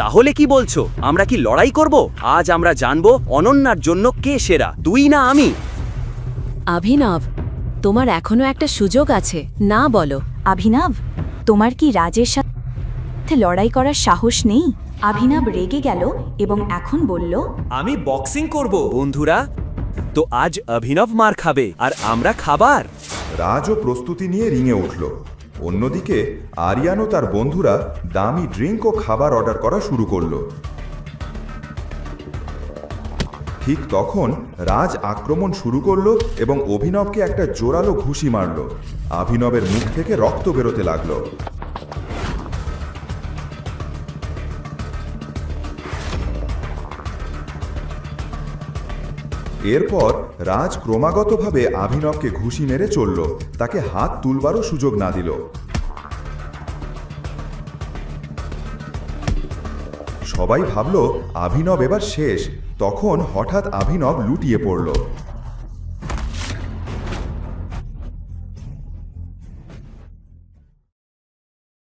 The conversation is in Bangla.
তাহলে কি বলছো, আমরা কি লড়াই করব? আজ আমরা জানবো অনন্যার জন্য কে সেরা, তুই না আমি। অভিনব, তোমার এখনো একটা সুযোগ আছে, না বলো? অভিনব, তোমার কি রাজের সাথে লড়াই করার সাহস নেই? অভিনব রেগে গেল এবং এখন বলল, আমি বক্সিং করব। বন্ধুরা, তো আজ অভিনব মার খাবে আর আমরা খাবার। রাজও প্রস্তুতি নিয়ে রিংয়ে উঠল। অন্যদিকে আরিয়ান ও তার বন্ধুরা দামি ড্রিঙ্ক ও খাবার অর্ডার করা শুরু করলো। ঠিক তখন রাজ আক্রমণ শুরু করলো এবং অভিনবকে একটা জোরালো ঘুষি মারল। অভিনবের মুখ থেকে রক্ত বেরোতে লাগলো। এরপর রাজ ক্রমাগতভাবে অভিনবকে ঘুষি মেরে চলল, তাকে হাত তুলবারও সুযোগ না দিল। সবাই ভাবল অভিনব এবার শেষ। তখন হঠাৎ অভিনব লুটিয়ে পড়ল।